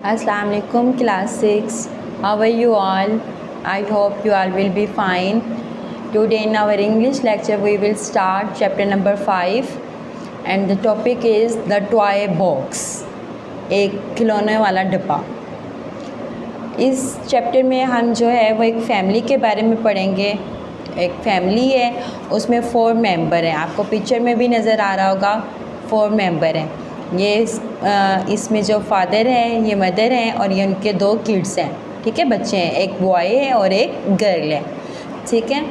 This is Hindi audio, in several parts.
Assalamu alaikum class 6. How are you all? I hope you all will be fine. Today in our English lecture we will start chapter number 5 and the topic is the toy box. एक खिलौने वाला डब्बा। इस चैप्टर में हम जो है वो एक फैमिली के बारे में पढ़ेंगे। एक फैमिली है, उसमें 4 मेंबर हैं। आपको पिक्चर में भी नज़र आ रहा होगा 4 मेंबर हैं। ये इसमें जो फादर हैं, ये मदर हैं और ये उनके 2 किड्स हैं। ठीक है, बच्चे हैं, एक बॉय है और एक गर्ल है। ठीक है,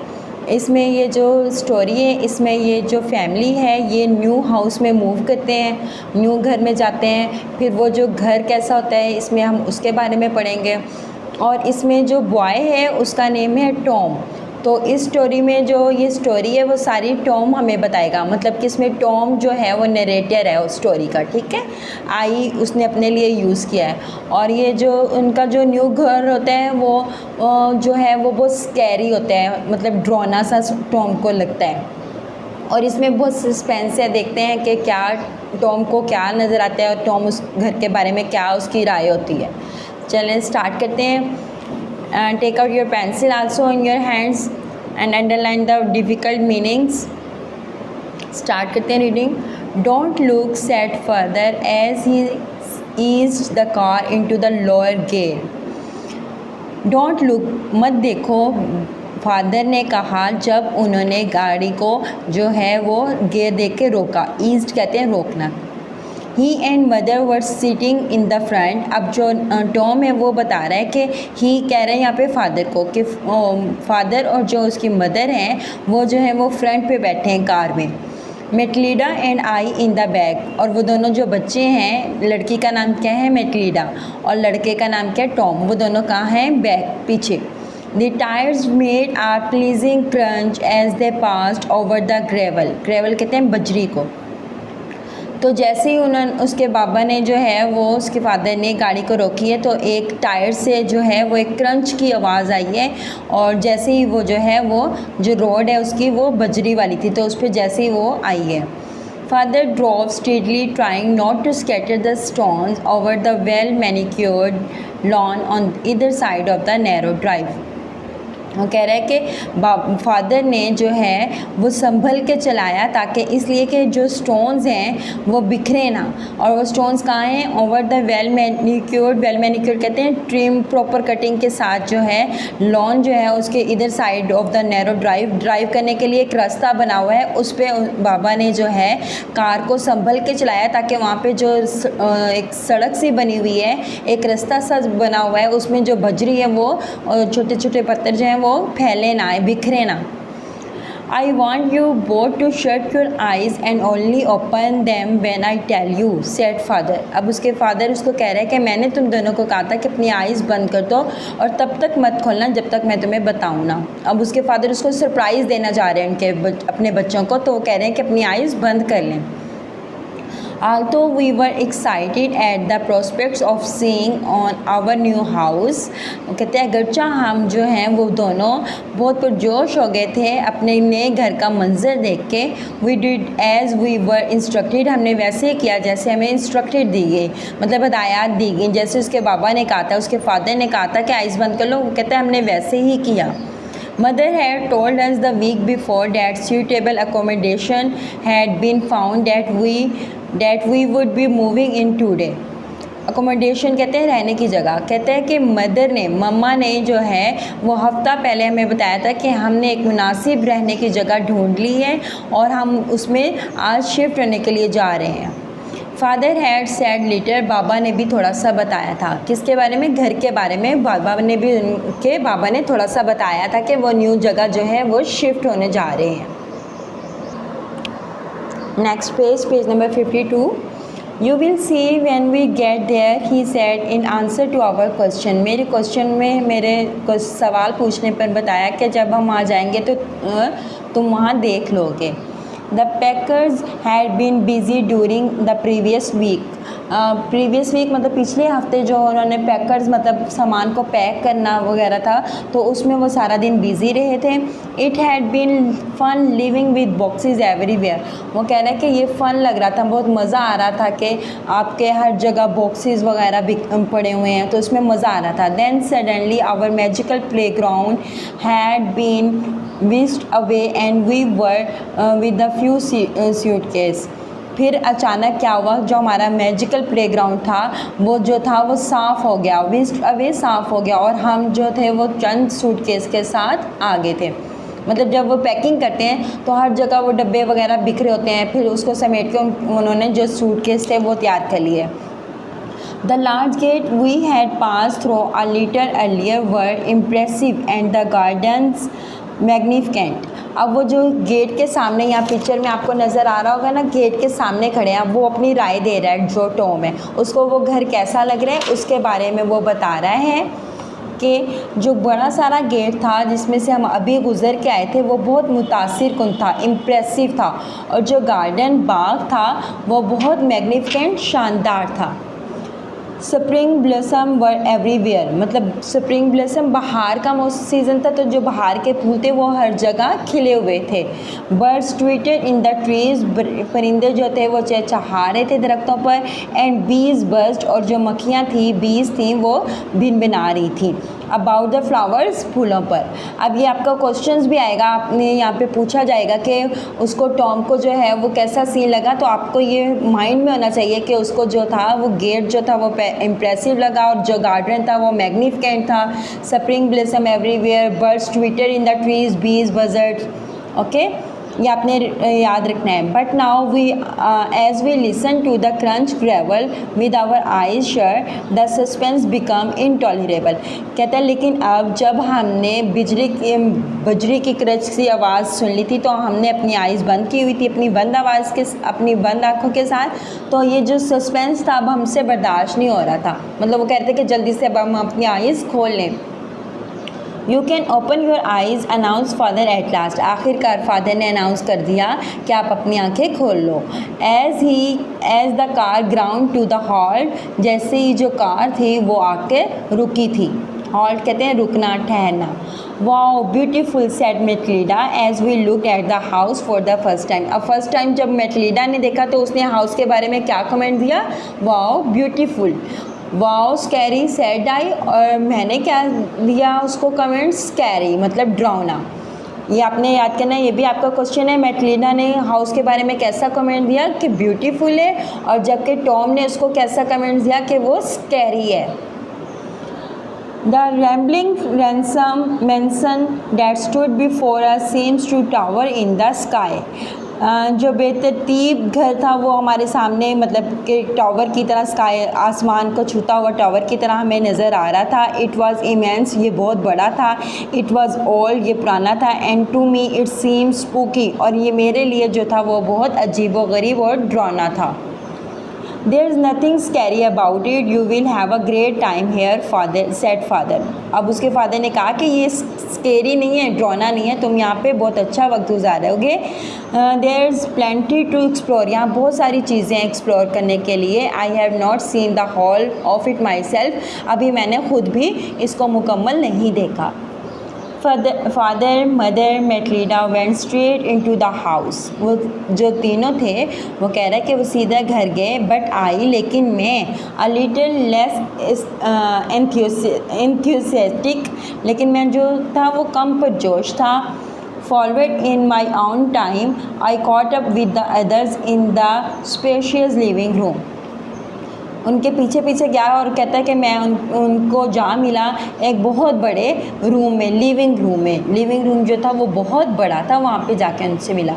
इसमें ये जो स्टोरी है, इसमें ये जो फैमिली है ये न्यू हाउस में मूव करते हैं, न्यू घर में जाते हैं। फिर वो जो घर कैसा होता है इसमें हम उसके बारे में पढ़ेंगे। और इसमें जो बॉय है उसका नेम है टॉम। तो इस स्टोरी में जो ये स्टोरी है वो सारी टॉम हमें बताएगा, मतलब कि इसमें टॉम जो है वो नरेटर है उस स्टोरी का। ठीक है, आई उसने अपने लिए यूज़ किया है। और ये जो उनका जो न्यू घर होता है वो जो है वो बहुत स्कैरी होता है, मतलब डरावना सा टॉम को लगता है। और इसमें बहुत सस्पेंस है, देखते हैं कि क्या टॉम को क्या नज़र आता है और टॉम उस घर के बारे में क्या उसकी राय होती है। चलें स्टार्ट करते हैं। Take out your pencil also in your hands and underline the difficult meanings. Start करते हैं reading. Don't look said father as he eased the car into the lower gear. Don't look, मत देखो, फादर ने कहा जब उन्होंने गाड़ी को जो है वो गियर दे के रोका। ईस्ट कहते हैं रोकना। He and mother were sitting in the front. अब जो टॉम है वो बता रहा है कि ही कह रहे हैं यहाँ पे फादर को कि फादर और जो उसकी मदर हैं वो जो है वो फ्रंट पे बैठे हैं कार में। Matilda and I in the back. और वो दोनों जो बच्चे हैं, लड़की का नाम क्या है मेटलीडा और लड़के का नाम क्या है टॉम, वो दोनों कहाँ हैं बैक पीछे। The tires made a pleasing crunch as they passed over the gravel. gravel कहते हैं बजरी को। तो जैसे ही उसके बाबा ने जो है वो उसके फादर ने गाड़ी को रोकी है तो एक टायर से जो है वो एक क्रंच की आवाज़ आई है। और जैसे ही वो जो है वो जो रोड है उसकी वो बजरी वाली थी, तो उस पर जैसे ही वो आई है। Father drove straightly trying not to scatter the stones over the well manicured lawn on either side of the narrow drive. वो कह रहा है कि फादर ने जो है वो संभल के चलाया ताकि इसलिए कि जो स्टोन्स हैं वो बिखरे ना। और वो स्टोन्स कहाँ हैं? ओवर द वेल मैनिक्योर्ड कहते हैं ट्रिम प्रॉपर कटिंग के साथ जो है लॉन जो है उसके इधर side of the narrow drive करने के लिए एक रास्ता बना हुआ है। उस पर बाबा ने जो है कार को संभल के चलाया ताकि वहाँ पे जो एक सड़क सी बनी हुई है, एक रास्ता सा बना हुआ है, उसमें जो बजरी है वो छोटे छोटे पत्थर जो हैं वो फैले ना, बिखरे ना। I want you both to shut your eyes and only open them when I tell you, said father. अब उसके फादर उसको कह रहे हैं कि मैंने तुम दोनों को कहा था कि अपनी आइज़ बंद कर दो और तब तक मत खोलना जब तक मैं तुम्हें बताऊँ ना। अब उसके फादर उसको सरप्राइज़ देना चाह रहे हैं उनके अपने बच्चों को, तो वो कह रहे हैं कि अपनी आइज़ बंद कर लें। Although we were excited at the prospects of seeing on our new house, कहते हैं अगरचा हम जो हैं वो दोनों बहुत पुरजोश हो गए थे अपने नए घर का मंजर देख के। We did as we were instructed, हमने वैसे ही किया जैसे हमें इंस्ट्रक्टेड दी गई, मतलब हदायत दी गई। जैसे उसके बाबा ने कहा था, उसके फादर ने कहा था कि आइज़ बंद कर लो, वो कहते हैं हमने वैसे ही किया। Mother had told us the week before that suitable accommodation had been found that we would be moving in today. Accommodation कहते हैं रहने की जगह। कहते हैं कि मम्मा ने जो है वो हफ़्ता पहले हमें बताया था कि हमने एक मुनासिब रहने की जगह ढूंढ ली है और हम उसमें आज शिफ्ट होने के लिए जा रहे हैं। फादर हैड सैड लेटर, बाबा ने भी थोड़ा सा बताया था। किसके बारे में? घर के बारे में। बाबा ने थोड़ा सा बताया था कि वो न्यू जगह जो है वो शिफ्ट होने जा रहे हैं। Next page number 52। You will see when we get there, he said in answer to our question. मेरे क्वेश्चन में मेरे सवाल पूछने पर बताया कि जब हम आ जाएंगे तो तुम वहाँ देख लोगे। The packers had been busy during the previous week. Previous week मतलब पिछले हफ्ते जो उन्होंने पैकर्स मतलब सामान को पैक करना वगैरह था, तो उसमें वो सारा दिन बिज़ी रहे थे। It had been fun living with boxes everywhere. वो कह रहे हैं कि ये फ़न लग रहा था, बहुत मज़ा आ रहा था कि आपके हर जगह बॉक्सेस वगैरह भी पड़े हुए हैं, तो उसमें मज़ा आ रहा था। Then suddenly our magical playground had been whisked away and we were with a few suitcases। फिर अचानक क्या हुआ, जो हमारा मैजिकल प्लेग्राउंड था वो जो था वो साफ़ हो गया, whisked away साफ़ हो गया, और हम जो थे वो चंद सूटकेस के साथ आ गए थे। मतलब जब वो पैकिंग करते हैं तो हर जगह वो डब्बे वगैरह बिखरे होते हैं, फिर उसको समेट के उन्होंने जो सूटकेस थे वो तैयार कर लिए। The large gate we had passed through a little earlier were impressive and the gardens magnificent. अब वो जो गेट के सामने, यहाँ पिक्चर में आपको नज़र आ रहा होगा ना, गेट के सामने खड़े हैं, अब वो अपनी राय दे रहा है जो टॉम है उसको, वो घर कैसा लग रहा है उसके बारे में वो बता रहा है कि जो बड़ा सारा गेट था जिसमें से हम अभी गुज़र के आए थे वो बहुत मुतासिर कुन था, इम्प्रेसिव था, और जो गार्डन बाग था वो बहुत मैग्निफिकेंट शानदार था। स्प्रिंग ब्लॉसम वर एवरीवेयर, मतलब स्प्रिंग ब्लॉसम बाहर का सीज़न था, तो जो बाहर के फूल थे वो हर जगह खिले हुए थे। Birds tweeted in the trees, परिंदे जो थे वो चहचहा रहे थे दरख्तों पर। एंड बीज बर्स्ट, और जो मक्खियाँ थी बीज थी वो भिनभिना रही थी। अबाउट द फ्लावर्स, फूलों पर। अब ये आपका क्वेश्चंस भी आएगा, आपने यहाँ पे पूछा जाएगा कि उसको टॉम को जो है वो कैसा सीन लगा, तो आपको ये माइंड में होना चाहिए कि उसको जो था वो गेट जो था वो इम्प्रेसिव लगा, और जो गार्डन था वो मैग्निफिकेंट था। Spring blossom everywhere, birds tweeted in the trees, bees buzzed. Okay, ये आपने याद रखना है। But now we as we listen to the crunch gravel with our eyes shut the suspense become intolerable. कहता है लेकिन अब जब हमने बजरी की क्रंच सी आवाज़ सुन ली थी, तो हमने अपनी आइज़ बंद की हुई थी, अपनी बंद आँखों के साथ, तो ये जो सस्पेंस था अब हमसे बर्दाश्त नहीं हो रहा था। मतलब वो कहते कि जल्दी से अब हम अपनी आइज़ खोल लें। You can open your eyes, announce father at last. आखिरकार फादर ने अनाउंस कर दिया कि आप अपनी आंखें खोल लो। As the car ground to the halt, जैसे ही जो कार थी वो आके रुकी थी। हॉल्ट कहते हैं रुकना, ठहरना। Wow beautiful said Matilda as we look at the house for the first time. अब फर्स्ट टाइम जब मेटलिडा ने देखा तो उसने हाउस के बारे में क्या कमेंट दिया, wow beautiful. Wow scary said I, और मैंने क्या दिया उसको कमेंट, स्कैरी मतलब डरावना। ये आपने याद करना है, ये भी आपका क्वेश्चन है। मेटलिडा ने हाउस के बारे में कैसा कमेंट दिया कि ब्यूटीफुल है, और जबकि टॉम ने उसको कैसा कमेंट दिया कि वो स्कैरी है। The rambling ransom mansion that stood before us seems to tower in the sky. जो बेतरतीब घर था वो हमारे सामने मतलब कि टावर की तरह, स्काई आसमान को छूता हुआ टावर की तरह हमें नज़र आ रहा था। इट वाज इमेंस, ये बहुत बड़ा था। इट वाज ओल्ड, ये पुराना था। And to me it seems spooky, और ये मेरे लिए जो था वो बहुत अजीब व गरीब और डरावना था। There is nothing scary about it, you will have a great time here father said father. अब उसके फादर ने कहा कि ये स्कैरी नहीं है, डरावना नहीं है, तुम यहाँ पे बहुत अच्छा वक्त गुजारोगे। There is plenty to explore, यहाँ बहुत सारी चीज़ें एक्सप्लोर करने के लिए। I have not seen the whole of it myself, अभी मैंने खुद भी इसको मुकम्मल नहीं देखा। Father mother Matilda went straight into the house. वो जो तीनों थे वो कह रहे कि वो सीधा घर गए। बट आई, लेकिन मैं अ लिटिल लेस एंथ्यूसियास्टिक, लेकिन मैं जो था वो कम पुरजोश था। Forward in my own time I caught up with the others in the spacious living room. उनके पीछे पीछे गया और कहता है कि मैं उनको जा मिला एक बहुत बड़े रूम में, लिविंग रूम में। लिविंग रूम जो था वो बहुत बड़ा था, वहाँ पे जाके उनसे मिला।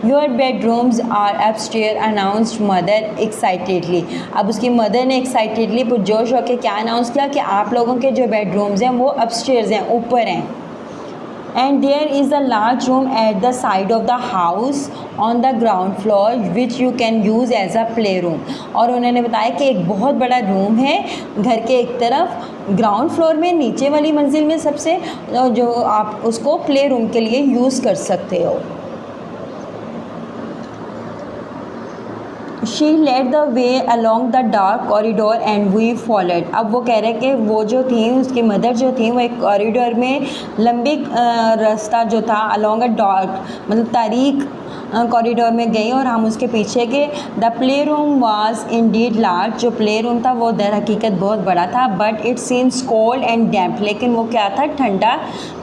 Your bedrooms are upstair announced mother excitedly. अब उसकी मदर ने एक्साइटेडली पुरजोश होकर क्या अनाउंस किया कि आप लोगों के जो बेडरूम्स हैं वो अपस्टेयर्स हैं, ऊपर हैं। And there is a large room at the side of the house on the ground floor which you can use as a playroom। और उन्होंने बताया कि एक बहुत बड़ा रूम है घर के एक तरफ ग्राउंड फ्लोर में, नीचे वाली मंजिल में सबसे, जो आप उसको प्ले रूम के लिए यूज़ कर सकते हो। She led the way along the dark corridor and we followed. अब वो कह रहे कि वो जो थी, उसकी मदर जो थी, वो एक कॉरिडोर में लंबी रास्ता जो था अलॉन्ग अ डार्क मतलब तारीक कॉरिडोर में गई और हम उसके पीछे गए। The play room was indeed large. जो प्ले रूम था वो दर हकीकत बहुत बड़ा था, but it seems cold and damp. लेकिन वो क्या था, ठंडा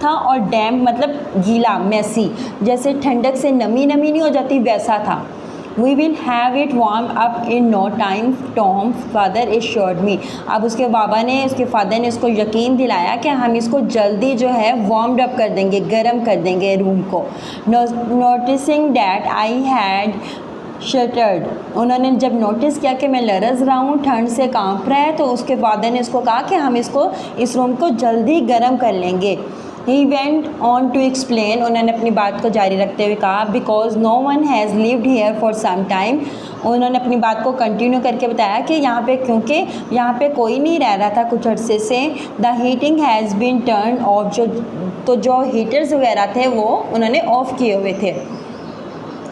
था और डैम्प मतलब गीला, मैसी, जैसे ठंडक से नमी नमी नहीं हो जाती वैसा था। We will have it warm up in no time, Tom father assured me। अब उसके बाबा ने, उसके फादर ने उसको यकीन दिलाया कि हम इसको जल्दी जो है वार्म्ड अप कर देंगे, गर्म कर देंगे रूम को। Noticing that I had shattered. उन्होंने जब नोटिस किया कि मैं लरज़ रहा हूँ, ठंड से कांप रहा है, तो उसके फादर ने उसको कहा कि हम इसको, इस रूम को जल्दी गर्म कर लेंगे। He went on to explain। उन्होंने अपनी बात को जारी रखते हुए कहा, because no one has lived here for some time। उन्होंने अपनी बात को कंटिन्यू करके बताया कि यहाँ पे, क्योंकि यहाँ पे कोई नहीं रह रहा था कुछ अरसे से। The heating has been turn off. जो हीटर्स वगैरह थे वो उन्होंने ऑफ़ किए हुए थे।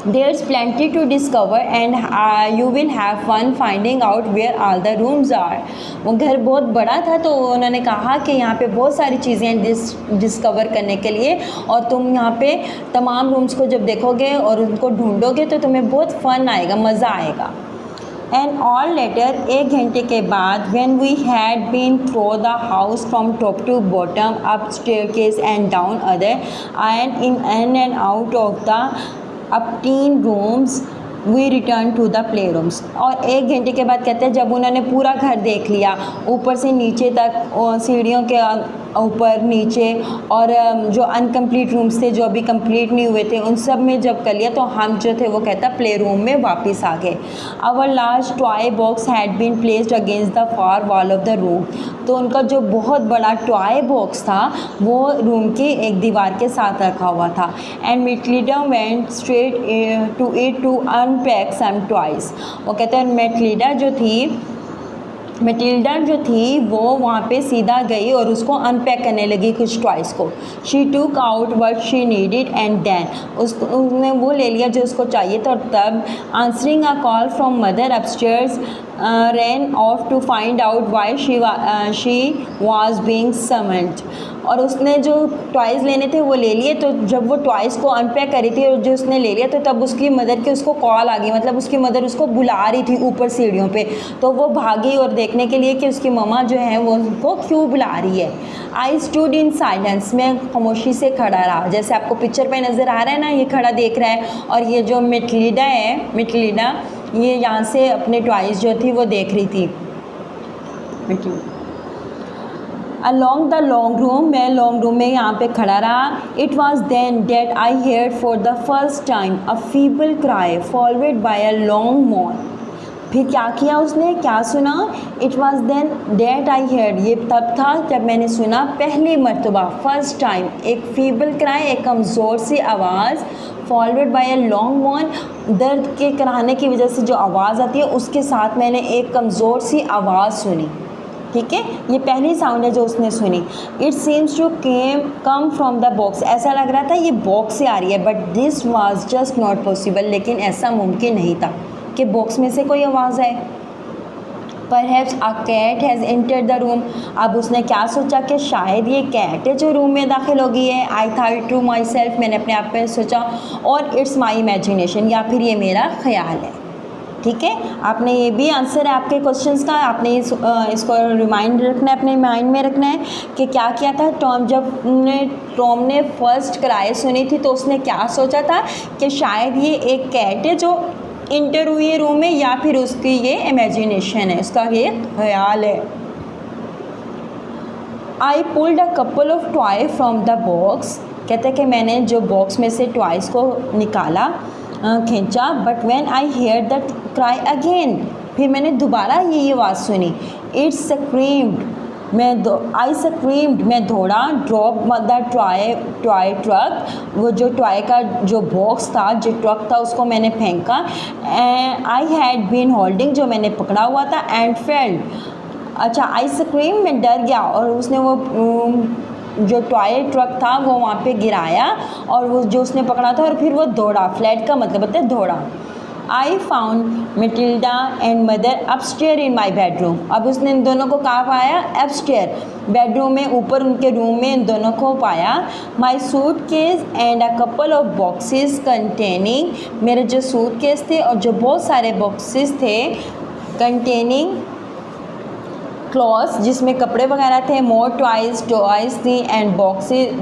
There's plenty to discover and you will have fun finding out where all the rooms are। वो घर बहुत बड़ा था तो उन्होंने कहा कि यहाँ पे बहुत सारी चीज़ें डिस्कवर करने के लिए, और तुम यहाँ पे तमाम रूम्स को जब देखोगे और उनको ढूंढोगे तो तुम्हें बहुत फ़न आएगा, मज़ा आएगा। एंड ऑल लेटर, 1 घंटे के बाद, when we had been through the house from top to bottom, up staircase and down other, and in and out of the अपटीन rooms, we return to the play rooms. और 1 घंटे के बाद कहते हैं जब उन्होंने पूरा घर देख लिया, ऊपर से नीचे तक, सीढ़ियों के ऊपर नीचे, और जो अनकम्प्लीट रूम्स थे जो अभी कंप्लीट नहीं हुए थे उन सब में जब कर लिया, तो हम जो थे वो कहता प्ले रूम में वापस आ गए। Our large toy box had been placed against the far wall of the room. तो उनका जो बहुत बड़ा टॉय बॉक्स था वो रूम की एक दीवार के साथ रखा हुआ था। And Matilda went straight to it to unpack some toys. वो कहते हैं मैटिल्डा जो थी वो वहाँ पे सीधा गई और उसको अनपैक करने लगी कुछ टॉयज़ को। She took out what she needed and then, उसने वो ले लिया जो उसको चाहिए था, और तब answering a call from mother upstairs ran off to find out why she was being summoned। और उसने जो टॉयज़ लेने थे वो ले लिए, तो जब वो टॉयज़ को अनपैक करी थी और जो उसने ले लिया, तो तब उसकी मदर की उसको कॉल आ गई, मतलब उसकी मदर उसको बुला रही थी ऊपर सीढ़ियों पे। तो वो भागी और देखने के लिए कि उसकी मम्मा जो है वो उसको क्यों बुला रही है। I stood in silence. मैं खामोशी से खड़ा रहा, जैसे आपको पिक्चर पे नज़र आ रहा है ना, ये खड़ा देख रहा है, और ये जो मैटिल्डा ये यहाँ से अपने टॉयज़ जो थी वो देख रही थी। अलॉन्ग द लॉन्ग रूम, मैं लॉन्ग रूम में यहाँ पे खड़ा रहा। It was then that I heard for the first time a feeble cry followed by a long moan. फिर क्या किया उसने, क्या सुना? It was then that I heard, ये तब था जब मैंने सुना पहली मरतबा, फर्स्ट टाइम, एक फीबल क्राई, एक कमज़ोर सी आवाज़, followed by a long moan. दर्द के कराने की वजह से जो आवाज़ आती है उसके साथ मैंने एक कमज़ोर सी आवाज़ सुनी। ठीक है, ये पहली साउंड है जो उसने सुनी। It seems to come from the box. ऐसा लग रहा था ये बॉक्स से आ रही है, but this was just not possible. लेकिन ऐसा मुमकिन नहीं था कि बॉक्स में से कोई आवाज़ आए। Perhaps a cat has entered the room. अब उसने क्या सोचा कि शायद ये कैट है जो रूम में दाखिल हो गई है। I thought to myself, मैंने अपने आप में सोचा, और इट्स माई इमेजिनेशन, या फिर ये मेरा ख्याल है। ठीक है, आपने ये भी आंसर है आपके क्वेश्चंस का, आपने इसको रिमाइंड रखना है, अपने माइंड में रखना है कि क्या किया था टॉम। जब टॉम ने फर्स्ट क्राई सुनी थी तो उसने क्या सोचा था कि शायद ये एक कैट है जो इंटर हुई है रूम में, या फिर उसकी ये इमेजिनेशन है, उसका ये ख्याल है। I pulled a couple of toy from the box. कहते हैं कि मैंने जो बॉक्स में से टॉयज़ को निकाला, खींचा, but when I hear that cry again, फिर मैंने दोबारा ये आवाज़ सुनी। इट्स स्क्रीम्ड, आई स्क्रीम्ड, मैं दौड़ा। ड्रॉप द टॉय ट्रक, वो जो टॉय का जो बॉक्स था, जो ट्रक था, उसको मैंने फेंका। आई हैड बीन होल्डिंग, जो मैंने पकड़ा हुआ था। एंड फेल्ड, अच्छा, आई स्क्रीम, मैं डर गया, और उसने वो जो टॉय ट्रक था वो वहाँ पे गिराया, और वो जो उसने पकड़ा था, और फिर वो दौड़ा। फ्लैट का मतलब होता है दौड़ा। I found Matilda and mother upstair in my bedroom. अब उसने इन दोनों को कहाँ पाया? अपस्टेयर, बेडरूम में, ऊपर उनके रूम में इन दोनों को पाया। My suitcase and a couple of boxes containing, मेरे जो सूट केस थे और जो बहुत सारे बॉक्सेस थे, कंटेनिंग क्लॉथ्स, जिसमें कपड़े वगैरह थे, मोर टॉयज़ थी एंड बॉक्सेस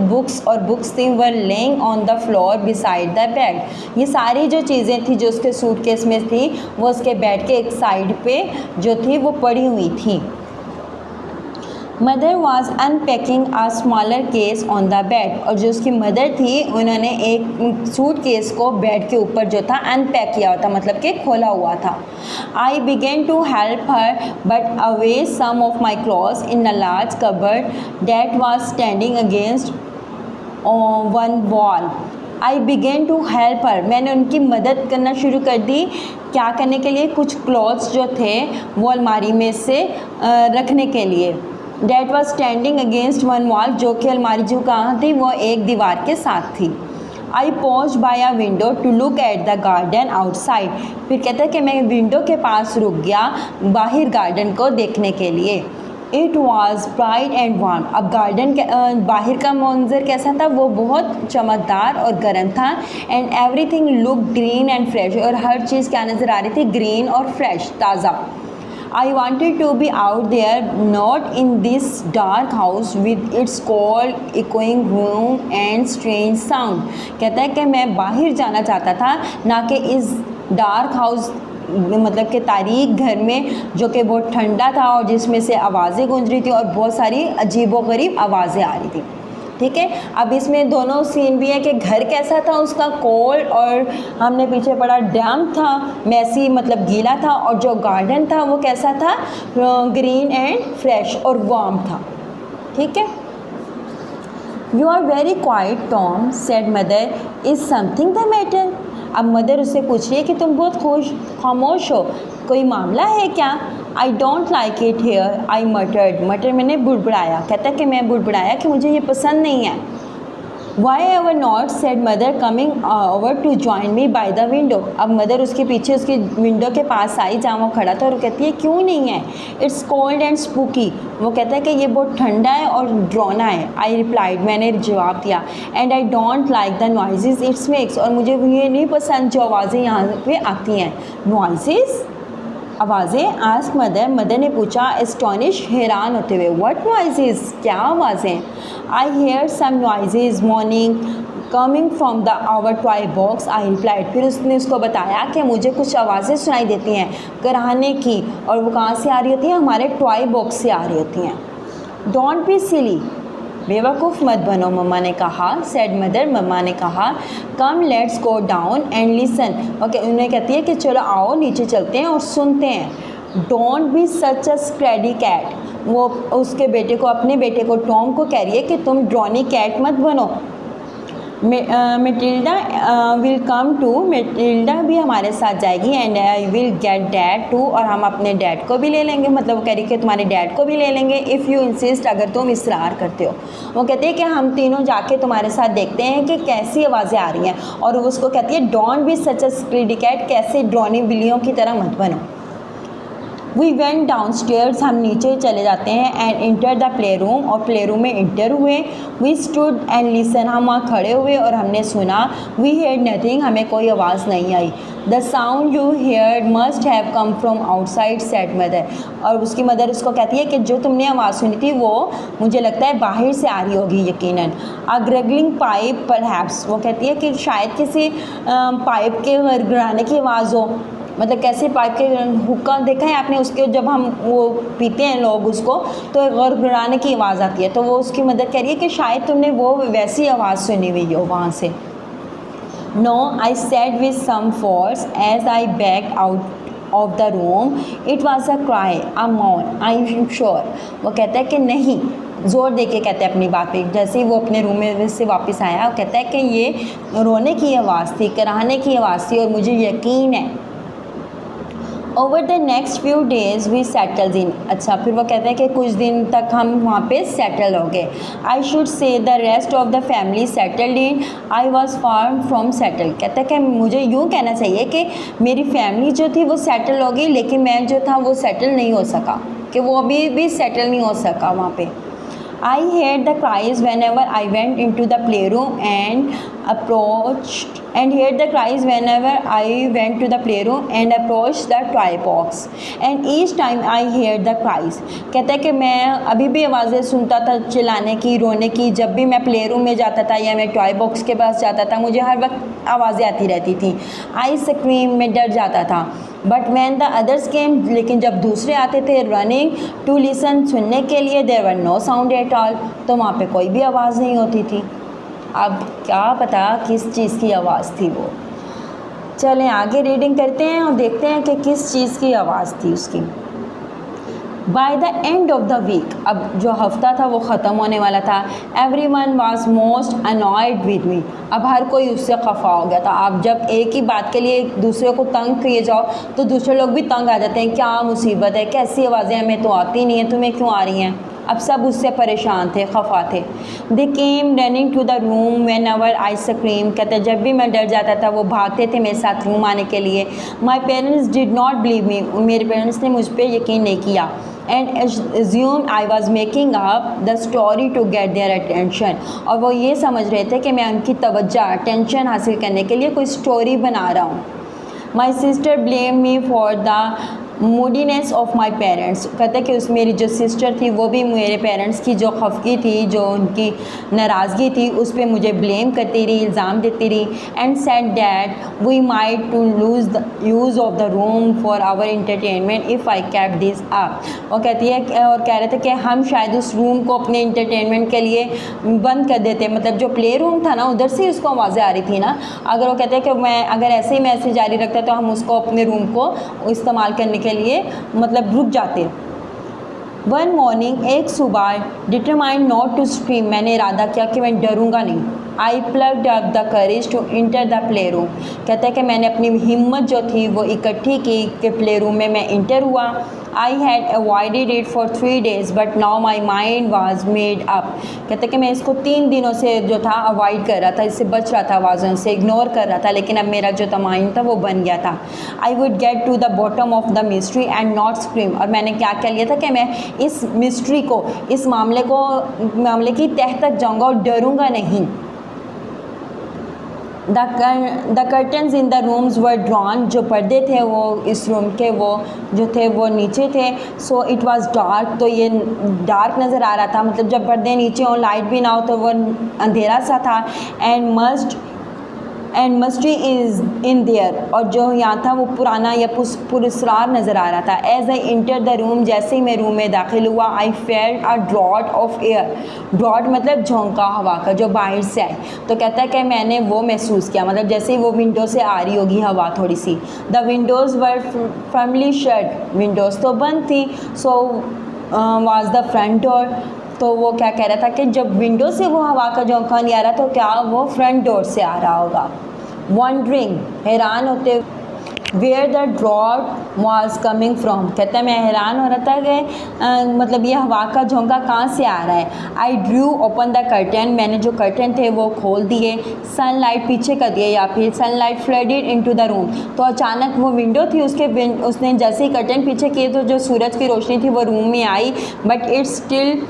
बुक्स थी, were lying on the floor beside the bed. ये सारी जो चीज़ें थी जो उसके सूटकेस में थी वो उसके बेड के एक साइड पे जो थी वो पड़ी हुई थी। Mother was unpacking a smaller case on the bed, और जो उसकी मदर थी उन्होंने एक सूट केस को बेड के ऊपर जो था अनपैक किया हुआ था, मतलब कि खोला हुआ था। I began to help her put away some of my clothes in a large cupboard that was standing against one wall. I began to help her, मैंने उनकी मदद करना शुरू कर दी। क्या करने के लिए? कुछ क्लॉथ्स जो थे वो अलमारी में से रखने के लिए। That was standing against one wall, जो कि अलमारी जो कहाँ थी वो एक दीवार के साथ थी। I pause by a window to look at the garden outside, फिर कहता है कि मैं विंडो के पास रुक गया बाहर गार्डन को देखने के लिए। It was bright and warm, अब गार्डन के बाहर का मंजर कैसा था? वो बहुत चमकदार और गर्म था। And everything look green and fresh, और हर चीज़ क्या नज़र आ रही थी? ग्रीन और फ्रेश, ताज़ा। I wanted to be out there, not in this dark house with its cold, echoing room and strange sound। कहता है कि मैं बाहर जाना चाहता था, ना कि इस डार्क हाउस, मतलब कि तारीक घर में जो कि बहुत ठंडा था और जिसमें से आवाज़ें गूंज रही थी और बहुत सारी अजीबोगरीब आवाज़ें आ रही थी। ठीक है, अब इसमें दोनों सीन भी है कि घर कैसा था उसका, कोल्ड, और हमने पीछे पढ़ा डैम था, मैसी मतलब गीला था, और जो गार्डन था वो कैसा था? ग्रीन एंड फ्रेश और वार्म था। ठीक है। You are very quiet Tom, said mother, is something the matter. अब मदर उससे पूछ रही है कि तुम बहुत खामोश हो, कोई मामला है क्या? I don't like it here, I mutter मैंने बुड़बुड़ाया। कहता है कि मैं बुड़बुड़ाया कि मुझे ये पसंद नहीं है। Why ever not, said mother, coming over to join me by the window. अब मदर उसके पीछे उसकी विंडो के पास आई जहाँ वो खड़ा था और कहती है क्यों नहीं है? इट्स कोल्ड एंड स्पूकी, वो कहता है कि ये बहुत ठंडा है और ड्रोना है। आई रिप्लाइड, मैंने जवाब दिया। And I don't like the noises it's makes, और मुझे ये नहीं पसंद जो आवाज़ें यहाँ पे आती हैं। नॉइजेज, आवाज़ें? आस्क मदर, मदर ने पूछा एस्टॉनिश, हैरान होते हुए। व्हाट नॉइजेज, क्या आवाज़ें? I hear some noises moaning coming from the our toy box, I replied. फिर उसने उसको बताया कि मुझे कुछ आवाज़ें सुनाई देती हैं कराहने की, और वो कहाँ से आ रही होती हैं? हमारे टॉय बॉक्स से आ रही होती हैं। डोंट बी सिली, बेवकूफ़ मत बनो, मम्मा ने कहा। सेड मदर, मम्मा ने कहा। Come let's go down and listen, okay, उन्हें कहती है कि चलो आओ नीचे चलते हैं और सुनते हैं। Don't be such a scaredy cat, वो उसके बेटे को, अपने बेटे को टॉम को कह रही है कि तुम ड्रॉनी कैट मत बनो। Matilda will come too, Matilda भी हमारे साथ जाएगी। And I will get dad too, और हम अपने डैड को भी ले लेंगे, मतलब वो कह रही कि तुम्हारे डैड को भी ले लेंगे। इफ़ यू इंसिस्ट, अगर तुम इसरार करते हो। वो कहती है कि हम तीनों जाके तुम्हारे साथ देखते हैं कि कैसी आवाज़ें आ रही हैं, और वो उसको कहती है don't be such a scaredy cat, कैसे ड्रोनी बिल्लियों की तरह मत बनो। वी वेंट डाउन स्टेयर्स, हम नीचे चले जाते हैं। And inter the play room, और प्ले रूम में इंटर हुए। वी स्टूड एंड लिसन, हम वहाँ खड़े हुए और हमने सुना। वी हेard नथिंग, हमें कोई आवाज़ नहीं आई। The sound you hear must have come from outside, said mother, और उसकी मदर उसको कहती है कि जो तुमने आवाज़ सुनी थी वो मुझे लगता है बाहर से आ रही होगी यकीनन। अ ग्रगलिंग पाइप परहैप्स, वो कहती है कि शायद किसी पाइप के गड़गड़ाने की आवाज़ हो, मतलब कैसे पाइप के हुक्का देखा है आपने, उसके जब हम वो पीते हैं लोग उसको तो गड़गड़ाने की आवाज़ आती है, तो वो उसकी मदद कह रही है कि शायद तुमने वो वैसी आवाज़ सुनी हुई हो वहाँ से। No, I said with some force as I backed out of the room, it was a cry, a moan, I am sure. वो कहता है कि नहीं, ज़ोर दे के कहते हैं अपनी बात पे। जैसे ही वो अपने रूम में से वापस आया, वो कहता है कि ये रोने की आवाज़ थी, कराहने की आवाज़ थी, और मुझे यकीन है। Over the next few days we settled in. अच्छा, फिर वो कहते हैं कि कुछ दिन तक हम वहाँ पे सेटल हो गए। I should say the rest of the family settled in, I was far from settle. कहता है कि मुझे यूँ कहना चाहिए कि मेरी फैमिली जो थी वो सेटल हो गई, लेकिन मैं जो था वो सेटल नहीं हो सका, कि वो अभी भी सेटल नहीं हो सका वहाँ पे। I heard the cries whenever I went into the playroom and heard the cries whenever I went to the playroom and approached the toy box, and each time I heard the cries। कहता है कि मैं अभी भी आवाज़ें सुनता था चिल्लाने की, रोने की, जब भी मैं प्ले रूम में जाता था या मैं टॉय बॉक्स के पास जाता था, मुझे हर वक्त आवाज़ें आती रहती थी। आई स्क्रीम, में डर जाता था। बट वैन द अदर्स केम, लेकिन जब दूसरे आते थे रनिंग टू लिसन, सुनने के लिए, there were no sound at all, तो वहाँ पे कोई भी आवाज़ नहीं होती थी। अब क्या पता किस चीज़ की आवाज़ थी वो। चलें आगे रीडिंग करते हैं और देखते हैं कि किस चीज़ की आवाज़ थी उसकी। By the end of the week, अब जो हफ्ता था वो ख़त्म होने वाला था। Everyone was most annoyed with me, अब हर कोई उससे खफा हो गया था। आप जब एक ही बात के लिए दूसरे को तंग किए जाओ तो दूसरे लोग भी तंग आ जाते हैं, क्या मुसीबत है, कैसी आवाज़ें हमें तो आती नहीं है, तुम्हें क्यों आ रही हैं। अब सब उससे परेशान थे, खफा थे। They came running to the room whenever I scream, कहते जब भी मैं डर जाता था वो भागते थे मेरे साथ रूम आने के लिए। My parents did not believe me, मेरे पेरेंट्स ने मुझ पर यकीन नहीं किया। And assumed I was making up the story to get their attention, और वो ये समझ रहे थे कि मैं उनकी तवज्जो, अटेंशन हासिल करने के लिए कोई स्टोरी बना रहा हूँ। My sister blame me for the मूडीनेस of my parents, कहते कि उस मेरी जो सिस्टर थी वो भी मेरे पेरेंट्स की जो खफगी थी, जो उनकी नाराज़गी थी, उस पर मुझे ब्लेम करती रही, इल्ज़ाम देती रही। And said that we might to lose the use of the room for our entertainment if I kept this up, वो कहती है और कह रहे थे कि हम शायद उस रूम को अपने इंटरटेनमेंट के लिए बंद कर देते, मतलब जो प्ले रूम था ना उधर से उसको आवाज़ें आ रही थी ना, अगर वो कहते हैं कि मैं अगर ऐसे ही मैं ऐसे जारी रखता तो हम उसको अपने रूम को इस्तेमाल करने के लिए मतलब रुक जाते। वन मॉर्निंग, एक सुबह, डिटरमाइंड नॉट टू स्क्रीम, मैंने इरादा किया कि मैं डरूंगा नहीं। I plucked up the courage to enter the play room, कहते हैं कि मैंने अपनी हिम्मत जो थी वो इकट्ठी की कि प्ले रूम में मैं इंटर हुआ। I had avoided it for 3 days but now my mind was made up, कहते कि मैं इसको 3 दिनों से जो था अवॉइड कर रहा था, इससे बच रहा था, आवाज़ों से इग्नोर कर रहा था, लेकिन अब मेरा जो माइंड था वो बन गया था। I would get to the bottom of the mystery and not scream, और मैंने क्या क्या लिया था कि मैं इस मिस्ट्री को, इस मामले की तह तक जाऊँगा और डरूँगा नहीं। The curtains in the rooms were drawn, जो पर्दे थे वो इस रूम के वो जो थे वो नीचे थे। सो इट वाज डार्क, तो ये डार्क नज़र आ रहा था, मतलब जब पर्दे नीचे हों, लाइट भी ना हो तो वो अंधेरा सा था। And mastery is in their, और जो यहाँ था वो पुराना या पुरस्रार नज़र आ रहा था। As I enter the room, जैसे ही मैं रूम में दाखिल हुआ, I felt a draught of air, draught मतलब झोंका हवा का जो बाहर से आए, तो कहता है कि मैंने वो महसूस किया, मतलब जैसे ही वो विंडो से आ रही होगी हवा थोड़ी सी। The windows were firmly shut, windows तो बंद थी। So was the front door, तो वो क्या कह रहा था कि जब विंडो से वो हवा का झोंका नहीं आ रहा तो क्या वो फ्रंट डोर से आ रहा होगा। वंडरिंग, हैरान होते, where the draught was coming from, कहता है मैं हैरान हो रहा था कि मतलब ये हवा का झोंका कहाँ से आ रहा है। I drew open the curtain, मैंने जो कर्टन थे वो खोल दिए। सनलाइट पीछे कर दिए, या फिर sunlight flooded into the room, तो अचानक वो विंडो थी उसने जैसे ही कर्टन पीछे किए तो जो सूरज की रोशनी थी वो रूम में आई। But it's still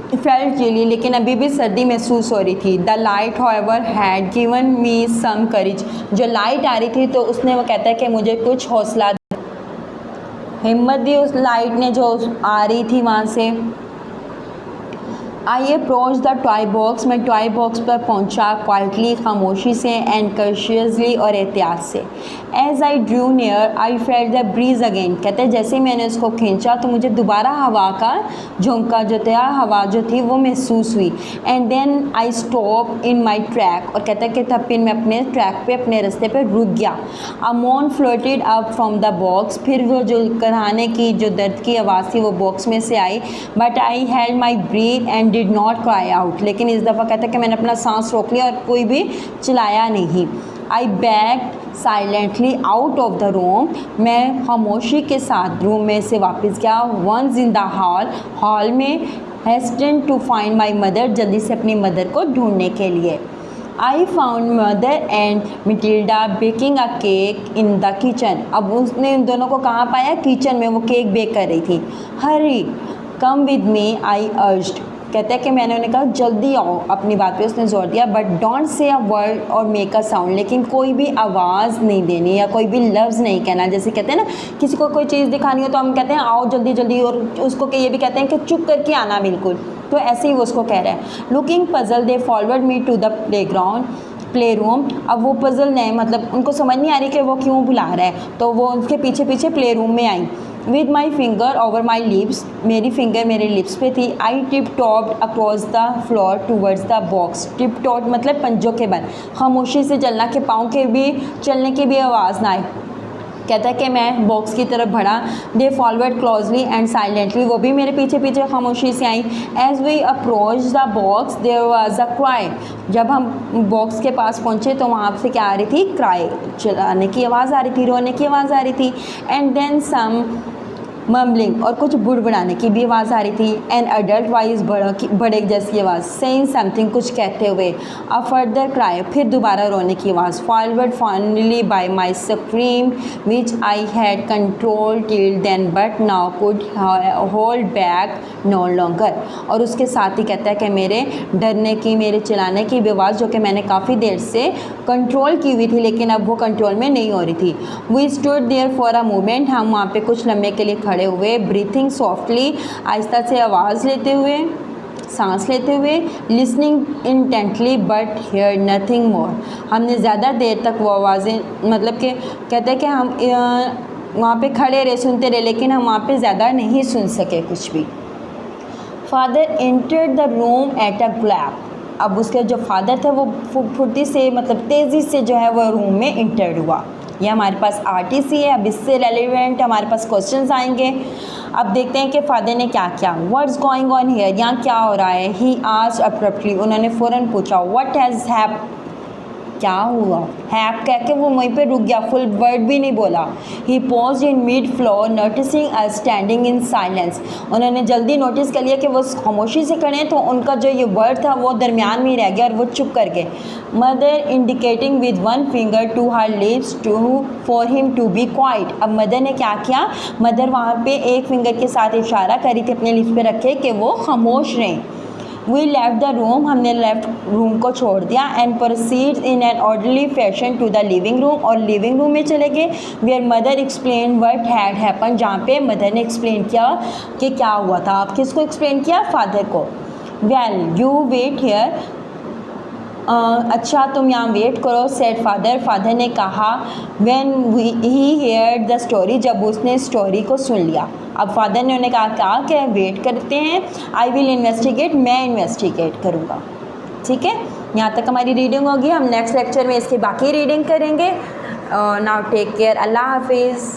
felt chilly, लेकिन अभी भी सर्दी महसूस हो रही थी। The light however had given me some courage, जो लाइट आ रही थी तो उसने, वो कहता है कि मुझे कुछ हौसला, हिम्मत दी उस लाइट ने जो आ रही थी वहाँ से। I approach the toy box, मैं टॉय बॉक्स पर पहुंचा क्वाइटली, खामोशी से, एंड कशियसली, और एहतियात से। As I drew near I felt the breeze again, कहते हैं जैसे ही मैंने उसको खींचा तो मुझे दोबारा हवा का झोंका जो था, हवा जो थी वो महसूस हुई। And then I stop in my track, और कहते हैं कि तब फिर मैं अपने ट्रैक पे, अपने रास्ते पे रुक गया। अ मोन floated up from the box, फिर वो जो कराने की जो दर्द की आवाज़ थी वो बॉक्स में से आई। But I held my breath and did not cry out, लेकिन इस दफ़ा कहता है कि मैंने अपना सांस रोक लिया और कोई भी चिल्लाया नहीं। I backed silently out of the room, मैं खामोशी के साथ रूम में से वापस गया। वंस इन द हॉल में hastened to find my mother, जल्दी से अपनी मदर को ढूंढने के लिए। I found mother and Matilda baking a cake in the kitchen, अब उसने उन दोनों को कहाँ पाया? किचन में, वो केक बेक कर रही थी। हरी come with me I urged, कहता है कि मैंने उन्हें कहा जल्दी आओ, अपनी बात पे उसने जोर दिया। But don't say a word और मेक अ साउंड, लेकिन कोई भी आवाज़ नहीं देनी या कोई भी लफ्ज़ नहीं कहना। जैसे कहते हैं ना किसी को कोई चीज़ दिखानी हो तो हम कहते हैं आओ जल्दी जल्दी, और उसको ये भी कहते हैं कि चुप करके आना बिल्कुल, तो ऐसे ही वो उसको कह रहा है। Looking puzzle they forward me to the play room, अब वो पजल नहीं, मतलब उनको समझ नहीं आ रही कि वो क्यों बुला रहा है, तो वो उसके पीछे पीछे प्ले रूम में आई। With my finger over my lips, मेरी फिंगर मेरे लिप्स पे थी। I tiptoed across the floor towards the box, tiptoe मतलब पंजों के बल, खामोशी से चलना कि पाँव के भी चलने की भी आवाज़ ना आए। कहता है कि मैं बॉक्स की तरफ बढ़ा। They forward closely and silently, वो भी मेरे पीछे पीछे खामोशी से आई। As we approach the box there was a cry, जब हम बॉक्स के पास पहुँचे तो वहाँ से क्या आ रही थी? क्राई, चिल्लाने की आवाज़ आ रही थी, रोने की आवाज़ आ रही थी। एंड देन सम मम्बलिंग, और कुछ बुड़बुड़ाने की भी आवाज़ आ रही थी। एन अडल्ट वॉइस, बड़े जैसी आवाज़, सेइंग समथिंग, कुछ कहते हुए। अ फर्दर क्राई, फिर दोबारा रोने की आवाज़। Forward finally by my scream which I had control till then but now could hold back no longer, और उसके साथ ही कहता है कि मेरे डरने की, मेरे चिल्लाने की भी आवाज़ जो कि मैंने काफ़ी देर से कंट्रोल की हुई थी लेकिन अब वो कंट्रोल में नहीं हो रही थी। We stood there for a moment, हम वहाँ पे कुछ लम्हे के लिए खड़े हुए। ब्रीथिंग सॉफ्टली, आहिस्ता से आवाज़ लेते हुए, सांस लेते हुए। Listening intently but here nothing more, हमने ज़्यादा देर तक वो आवाज़ें, मतलब कि कहते हैं कि हम वहाँ पे खड़े रहे, सुनते रहे, लेकिन हम वहाँ पे ज़्यादा नहीं सुन सके कुछ भी। Father entered the room at a gallop, अब उसके जो फादर थे वो फुर्ती से, मतलब तेज़ी से जो है वो रूम में इंटर हुआ। ये हमारे पास आरटीसी है। अब इससे रेलिवेंट हमारे पास क्वेश्चंस आएंगे। अब देखते हैं कि फादर ने क्या किया। व्हाट्स गोइंग ऑन हियर, यहाँ क्या हो रहा है? ही आस्क्ड अब्रप्टली, उन्होंने फ़ौरन पूछा। व्हाट हैज़ हैप्ड, क्या हुआ? हैप कह के वो वहीं पे रुक गया, फुल वर्ड भी नहीं बोला। He paused in mid floor noticing us standing in silence, उन्होंने जल्दी नोटिस कर लिया कि वो खामोशी से खड़े हैं, तो उनका जो ये वर्ड था वो दरमियान में ही रह गया और वो चुप कर गए। Mother indicating with one finger to her lips to for him to be quiet, अब मदर ने क्या किया? मदर वहाँ पे एक फिंगर के साथ इशारा करी थी अपने लिप्स पे रखे कि वो खामोश रहें। वी लेफ्ट द रूम, हमने लेफ्ट रूम को छोड़ दिया। And proceed in an orderly fashion to the living room, और लिविंग रूम में चले गए। Where mother explain what had happen, जहाँ पे मदर ने एक्सप्लेन किया कि क्या हुआ था। आप किसको एक्सप्लेन किया? फादर को। वेल यू वेट हियर, अच्छा तुम यहाँ वेट करो, सेड फादर, फादर ने कहा। When he heard the story, जब उसने स्टोरी को सुन लिया। अब फादर ने उन्हें कहा कि वेट करते हैं। आई विल इन्वेस्टिगेट, मैं इन्वेस्टिगेट करूँगा। ठीक है, यहाँ तक हमारी रीडिंग होगी। हम नेक्स्ट लेक्चर में इसकी बाकी रीडिंग करेंगे। नाउ टेक केयर, अल्लाह हाफिज़।